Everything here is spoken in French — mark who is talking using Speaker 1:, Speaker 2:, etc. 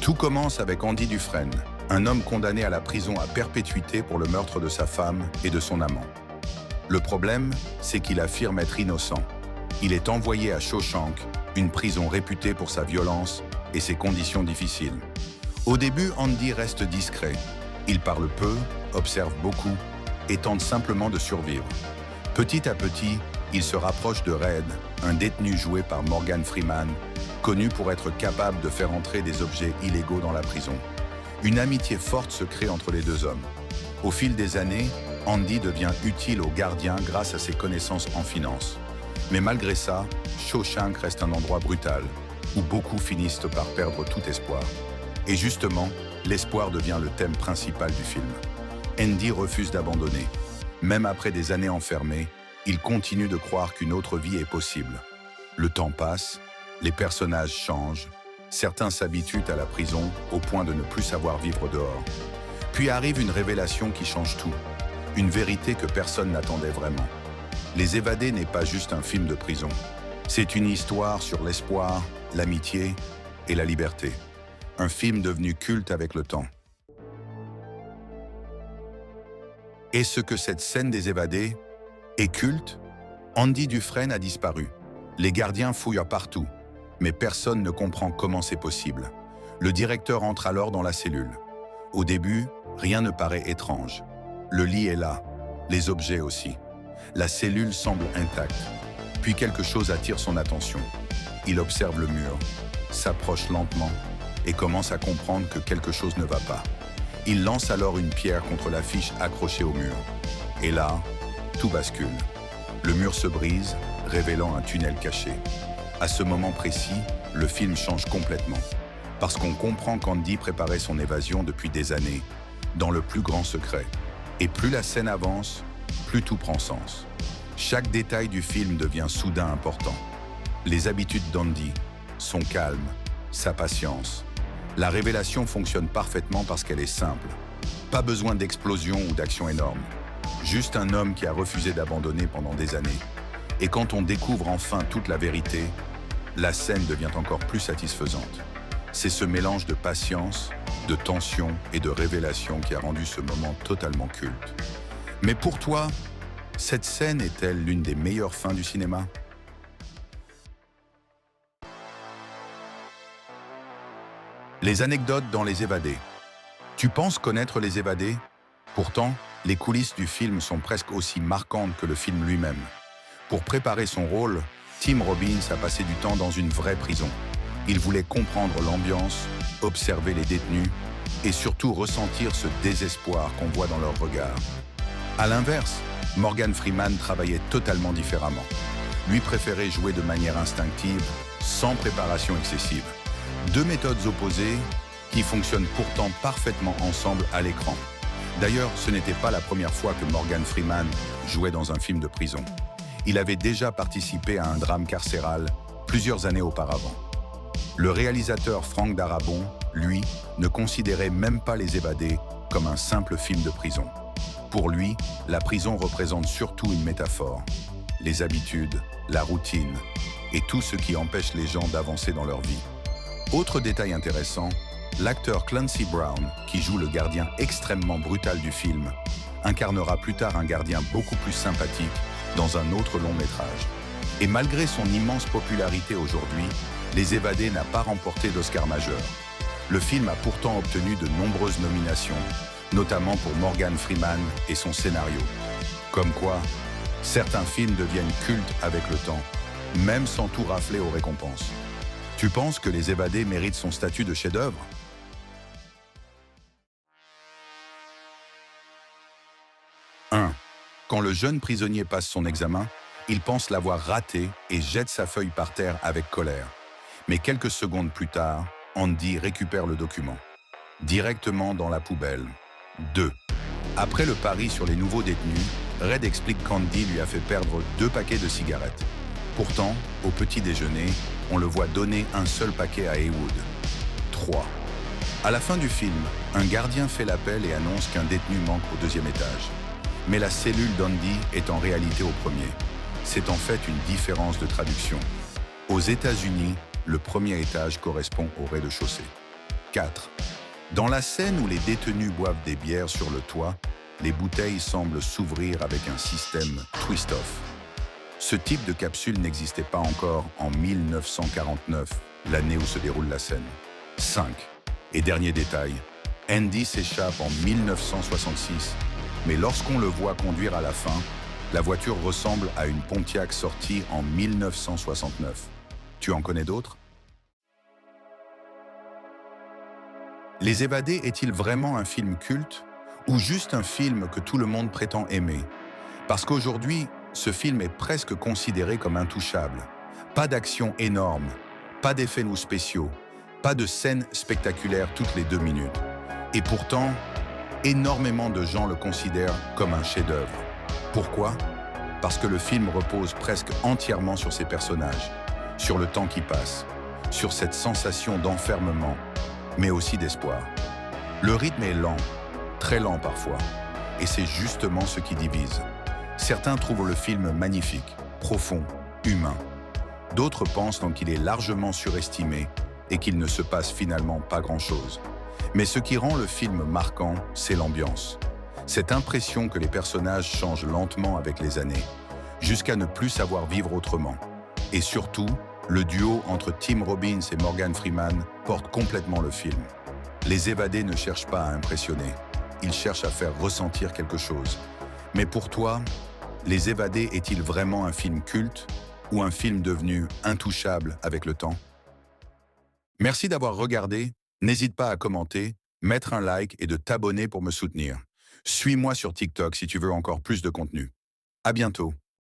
Speaker 1: Tout commence avec Andy Dufresne, un homme condamné à la prison à perpétuité pour le meurtre de sa femme et de son amant. Le problème, c'est qu'il affirme être innocent. Il est envoyé à Shawshank, une prison réputée pour sa violence et ses conditions difficiles. Au début, Andy reste discret. Il parle peu, observe beaucoup et tente simplement de survivre. Petit à petit, il se rapproche de Red, un détenu joué par Morgan Freeman, connu pour être capable de faire entrer des objets illégaux dans la prison. Une amitié forte se crée entre les deux hommes. Au fil des années, Andy devient utile aux gardiens grâce à ses connaissances en finance. Mais malgré ça, Shawshank reste un endroit brutal, où beaucoup finissent par perdre tout espoir. Et justement, l'espoir devient le thème principal du film. Andy refuse d'abandonner. Même après des années enfermées, il continue de croire qu'une autre vie est possible. Le temps passe, les personnages changent, certains s'habituent à la prison au point de ne plus savoir vivre dehors. Puis arrive une révélation qui change tout, une vérité que personne n'attendait vraiment. Les Évadés n'est pas juste un film de prison. C'est une histoire sur l'espoir, l'amitié et la liberté. Un film devenu culte avec le temps. Est-ce que cette scène des Évadés est culte? Andy Dufresne a disparu. Les gardiens fouillent partout, mais personne ne comprend comment c'est possible. Le directeur entre alors dans la cellule. Au début, rien ne paraît étrange. Le lit est là, les objets aussi. La cellule semble intacte. Puis quelque chose attire son attention. Il observe le mur, s'approche lentement et commence à comprendre que quelque chose ne va pas. Il lance alors une pierre contre l'affiche accrochée au mur. Et là, tout bascule. Le mur se brise, révélant un tunnel caché. À ce moment précis, le film change complètement. Parce qu'on comprend qu'Andy préparait son évasion depuis des années, dans le plus grand secret. Et plus la scène avance, plus tout prend sens. Chaque détail du film devient soudain important. Les habitudes d'Andy, son calme, sa patience. La révélation fonctionne parfaitement parce qu'elle est simple. Pas besoin d'explosion ou d'action énorme. Juste un homme qui a refusé d'abandonner pendant des années. Et quand on découvre enfin toute la vérité, la scène devient encore plus satisfaisante. C'est ce mélange de patience, de tension et de révélation qui a rendu ce moment totalement culte. Mais pour toi, cette scène est-elle l'une des meilleures fins du cinéma? Les anecdotes dans Les Évadés. Tu penses connaître Les Évadés? Pourtant, les coulisses du film sont presque aussi marquantes que le film lui-même. Pour préparer son rôle, Tim Robbins a passé du temps dans une vraie prison. Il voulait comprendre l'ambiance, observer les détenus et surtout ressentir ce désespoir qu'on voit dans leurs regards. À l'inverse, Morgan Freeman travaillait totalement différemment. Lui préférait jouer de manière instinctive, sans préparation excessive. Deux méthodes opposées qui fonctionnent pourtant parfaitement ensemble à l'écran. D'ailleurs, ce n'était pas la première fois que Morgan Freeman jouait dans un film de prison. Il avait déjà participé à un drame carcéral plusieurs années auparavant. Le réalisateur Frank Darabont, lui, ne considérait même pas Les Évadés comme un simple film de prison. Pour lui, la prison représente surtout une métaphore. Les habitudes, la routine et tout ce qui empêche les gens d'avancer dans leur vie. Autre détail intéressant, l'acteur Clancy Brown, qui joue le gardien extrêmement brutal du film, incarnera plus tard un gardien beaucoup plus sympathique dans un autre long métrage. Et malgré son immense popularité aujourd'hui, Les Évadés n'a pas remporté d'Oscar majeur. Le film a pourtant obtenu de nombreuses nominations, notamment pour Morgan Freeman et son scénario. Comme quoi, certains films deviennent cultes avec le temps, même sans tout rafler aux récompenses. Tu penses que Les Évadés méritent son statut de chef-d'œuvre? Quand le jeune prisonnier passe son examen, il pense l'avoir raté et jette sa feuille par terre avec colère. Mais quelques secondes plus tard, Andy récupère le document. Directement dans la poubelle. 2. Après le pari sur les nouveaux détenus, Red explique qu'Andy lui a fait perdre 2 paquets de cigarettes. Pourtant, au petit déjeuner, on le voit donner un seul paquet à Heywood. 3. À la fin du film, un gardien fait l'appel et annonce qu'un détenu manque au 2e étage. Mais la cellule d'Andy est en réalité au 1er. C'est en fait une différence de traduction. Aux États-Unis, le 1er étage correspond au rez-de-chaussée. 4. Dans la scène où les détenus boivent des bières sur le toit, les bouteilles semblent s'ouvrir avec un système twist-off. Ce type de capsule n'existait pas encore en 1949, l'année où se déroule la scène. 5. Et dernier détail, Andy s'échappe en 1966, mais lorsqu'on le voit conduire à la fin, la voiture ressemble à une Pontiac sortie en 1969. Tu en connais d'autres? Les Évadés est-il vraiment un film culte ou juste un film que tout le monde prétend aimer? Parce qu'aujourd'hui, ce film est presque considéré comme intouchable. Pas d'action énorme, pas d'effets ou spéciaux, pas de scènes spectaculaires toutes les 2 minutes. Et pourtant, énormément de gens le considèrent comme un chef-d'œuvre. Pourquoi? Parce que le film repose presque entièrement sur ses personnages, sur le temps qui passe, sur cette sensation d'enfermement, mais aussi d'espoir. Le rythme est lent, très lent parfois, et c'est justement ce qui divise. Certains trouvent le film magnifique, profond, humain. D'autres pensent donc qu'il est largement surestimé et qu'il ne se passe finalement pas grand-chose. Mais ce qui rend le film marquant, c'est l'ambiance. Cette impression que les personnages changent lentement avec les années, jusqu'à ne plus savoir vivre autrement. Et surtout, le duo entre Tim Robbins et Morgan Freeman porte complètement le film. Les Évadés ne cherchent pas à impressionner, ils cherchent à faire ressentir quelque chose. Mais pour toi, Les Évadés est-il vraiment un film culte ou un film devenu intouchable avec le temps? Merci d'avoir regardé, n'hésite pas à commenter, mettre un like et de t'abonner pour me soutenir. Suis-moi sur TikTok si tu veux encore plus de contenu. À bientôt.